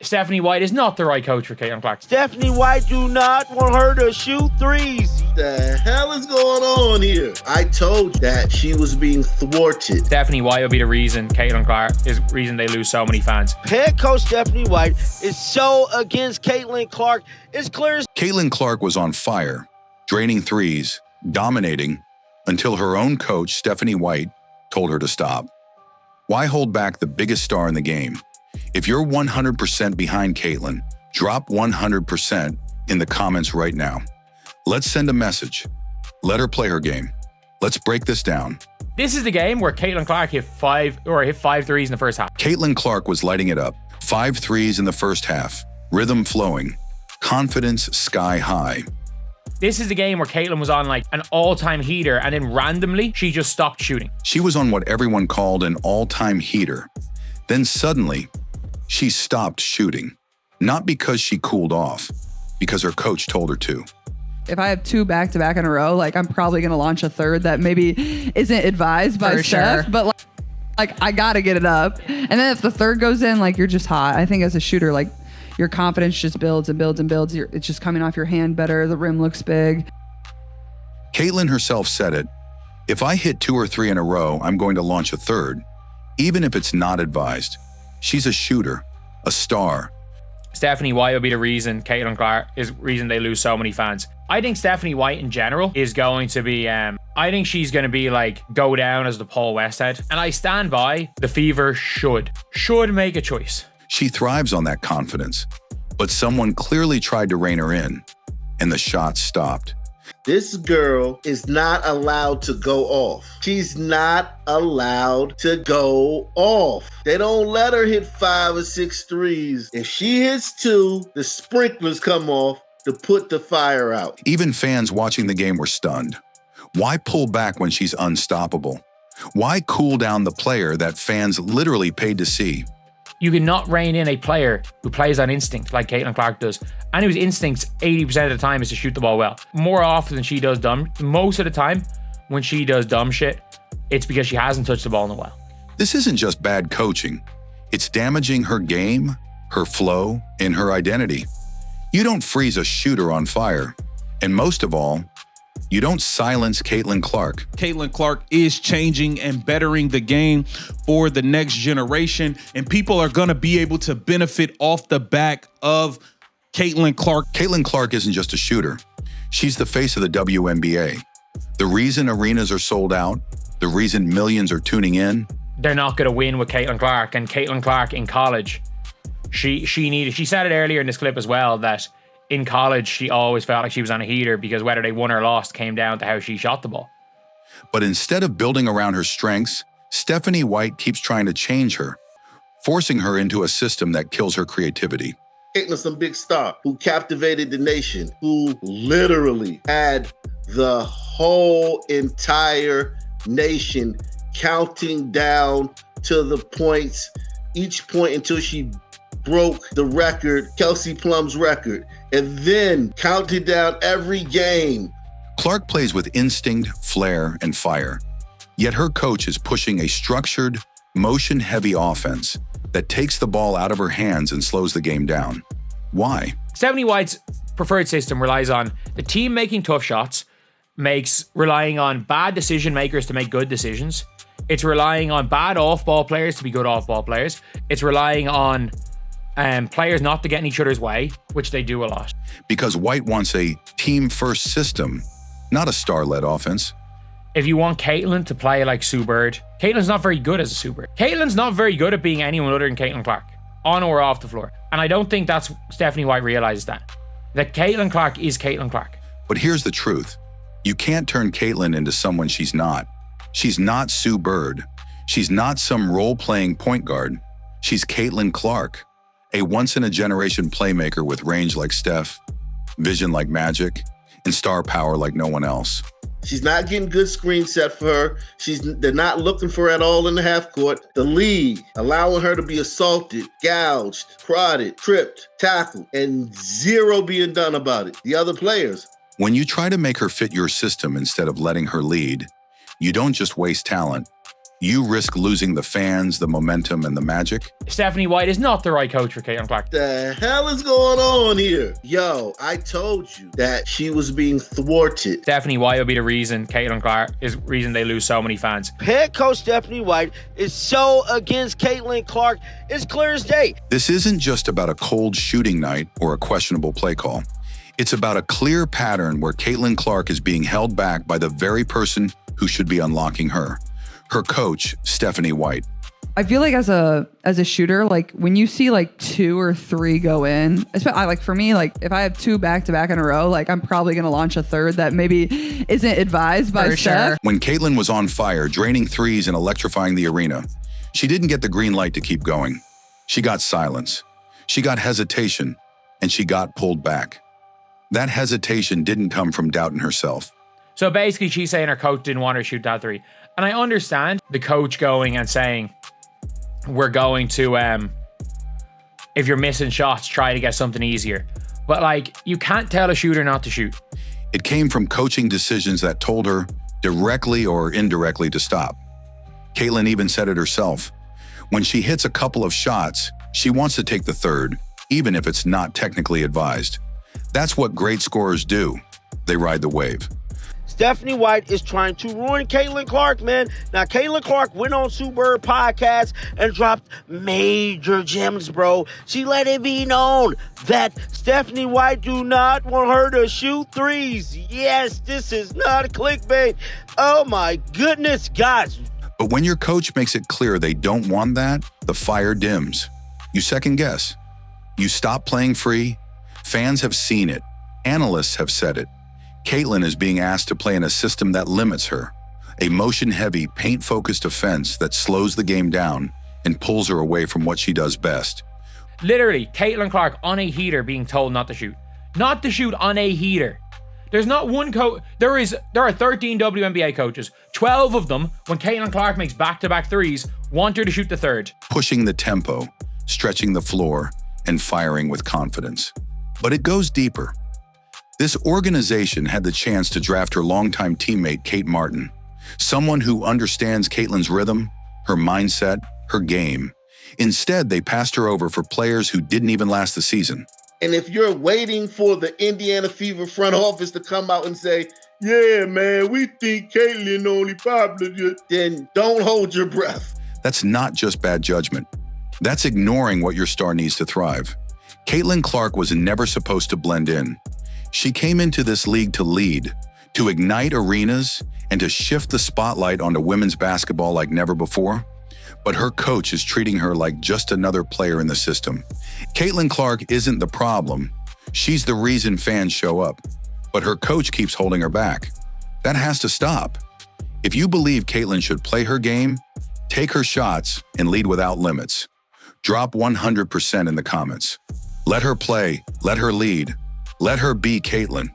Stephanie White is not the right coach for Caitlin Clark. Stephanie White do not want her to shoot threes. The hell is going on here? I told that she was being thwarted. Stephanie White will be the reason Caitlin Clark is the reason they lose so many fans. Head coach Stephanie White is so against Caitlin Clark. It's clear. Caitlin Clark was on fire, draining threes, dominating, until her own coach, Stephanie White, told her to stop. Why hold back the biggest star in the game? If you're 100% behind Caitlin, drop 100% in the comments right now. Let's send a message. Let her play her game. Let's break this down. This is the game where Caitlin Clark hit five threes in the first half. Caitlin Clark was lighting it up. 5 threes in the first half. Rhythm flowing. Confidence sky high. This is the game where Caitlin was on like an all-time heater, and then randomly she just stopped shooting. She was on what everyone called an all-time heater. Then suddenly, she stopped shooting. Not because she cooled off, because her coach told her to. If I have 2 back-to-back in a row, like I'm probably going to launch a third that maybe isn't advised by Steph, but like I got to get it up. And then if the third goes in, like you're just hot. I think as a shooter, like your confidence just builds and builds and builds. It's just coming off your hand better. The rim looks big. Caitlin herself said it. If I hit 2 or 3 in a row, I'm going to launch a third, even if it's not advised. She's a shooter, a star. Stephanie White will be the reason Caitlin Clark is the reason they lose so many fans. I think Stephanie White in general is going to be, I think she's going to be like, go down as the Paul Westhead. And I stand by, the Fever should make a choice. She thrives on that confidence, but someone clearly tried to rein her in, and the shot stopped. This girl is not allowed to go off. She's not allowed to go off. They don't let her hit 5 or 6 threes. If she hits 2, the sprinklers come off to put the fire out. Even fans watching the game were stunned. Why pull back when she's unstoppable? Why cool down the player that fans literally paid to see? You cannot rein in a player who plays on instinct like Caitlin Clark does, and whose instincts 80% of the time is to shoot the ball well. More often than she does most of the time, when she does dumb shit, it's because she hasn't touched the ball in a while. This isn't just bad coaching. It's damaging her game, her flow, and her identity. You don't freeze a shooter on fire. And most of all, you don't silence Caitlin Clark. Caitlin Clark is changing and bettering the game for the next generation, and people are going to be able to benefit off the back of Caitlin Clark. Caitlin Clark isn't just a shooter. She's the face of the WNBA. The reason arenas are sold out, the reason millions are tuning in. They're not going to win with Caitlin Clark, and Caitlin Clark in college, she said it earlier in this clip as well, that in college, she always felt like she was on a heater because whether they won or lost came down to how she shot the ball. But instead of building around her strengths, Stephanie White keeps trying to change her, forcing her into a system that kills her creativity. Caitlin's some big star who captivated the nation, who literally had the whole entire nation counting down to the points, each point until she broke the record, Kelsey Plum's record, and then counted down every game. Clark plays with instinct, flair, and fire. Yet her coach is pushing a structured, motion-heavy offense that takes the ball out of her hands and slows the game down. Why? Stephanie White's preferred system relies on the team making tough shots, relying on bad decision makers to make good decisions. It's relying on bad off-ball players to be good off-ball players. It's relying on players not to get in each other's way, which they do a lot. Because White wants a team-first system, not a star-led offense. If you want Caitlin to play like Sue Bird, Caitlin's not very good as a Sue Bird. Caitlin's not very good at being anyone other than Caitlin Clark, on or off the floor. And I don't think that's Stephanie White realizes that Caitlin Clark is Caitlin Clark. But here's the truth. You can't turn Caitlin into someone she's not. She's not Sue Bird. She's not some role-playing point guard. She's Caitlin Clark, a once-in-a-generation playmaker with range like Steph, vision like Magic, and star power like no one else. She's not getting good screen set for her. They're not looking for her at all in the half court. The league allowing her to be assaulted, gouged, prodded, tripped, tackled, and zero being done about it. The other players. When you try to make her fit your system instead of letting her lead, you don't just waste talent, you risk losing the fans, the momentum, and the magic. Stephanie White is not the right coach for Caitlin Clark. The hell is going on here? Yo, I told you that she was being thwarted. Stephanie White will be the reason Caitlin Clark is reason they lose so many fans. Head coach Stephanie White is so against Caitlin Clark. It's clear as day. This isn't just about a cold shooting night or a questionable play call. It's about a clear pattern where Caitlin Clark is being held back by the very person who should be unlocking her. Her coach, Stephanie White. I feel like as a shooter, like when you see like 2 or 3 go in, for me, like if I have 2 back-to-back in a row, like I'm probably going to launch a third that maybe isn't advised by Steph. When Caitlin was on fire, draining threes and electrifying the arena, she didn't get the green light to keep going. She got silence. She got hesitation, and she got pulled back. That hesitation didn't come from doubt in herself. So basically, she's saying her coach didn't want her to shoot that 3. And I understand the coach going and saying, we're going to, if you're missing shots, try to get something easier. But like, you can't tell a shooter not to shoot. It came from coaching decisions that told her, directly or indirectly, to stop. Caitlin even said it herself. When she hits a couple of shots, she wants to take the third, even if it's not technically advised. That's what great scorers do. They ride the wave. Stephanie White is trying to ruin Caitlin Clark, man. Now, Caitlin Clark went on Sue Bird podcast and dropped major gems, bro. She let it be known that Stephanie White do not want her to shoot threes. Yes, this is not clickbait. Oh, my goodness, guys. But when your coach makes it clear they don't want that, the fire dims. You second guess. You stop playing free. Fans have seen it. Analysts have said it. Caitlin is being asked to play in a system that limits her, a motion-heavy, paint-focused offense that slows the game down and pulls her away from what she does best. Literally, Caitlin Clark on a heater being told not to shoot. Not to shoot on a heater. There's not one coach. There are 13 WNBA coaches. 12 of them, when Caitlin Clark makes back-to-back threes, want her to shoot the third. Pushing the tempo, stretching the floor, and firing with confidence. But it goes deeper. This organization had the chance to draft her longtime teammate, Kate Martin, someone who understands Caitlin's rhythm, her mindset, her game. Instead, they passed her over for players who didn't even last the season. And if you're waiting for the Indiana Fever front office to come out and say, yeah, man, we think Caitlin only popular, then don't hold your breath. That's not just bad judgment. That's ignoring what your star needs to thrive. Caitlin Clark was never supposed to blend in. She came into this league to lead, to ignite arenas, and to shift the spotlight onto women's basketball like never before. But her coach is treating her like just another player in the system. Caitlin Clark isn't the problem. She's the reason fans show up. But her coach keeps holding her back. That has to stop. If you believe Caitlin should play her game, take her shots and lead without limits. Drop 100% in the comments. Let her play. Let her lead. Let her be Caitlin.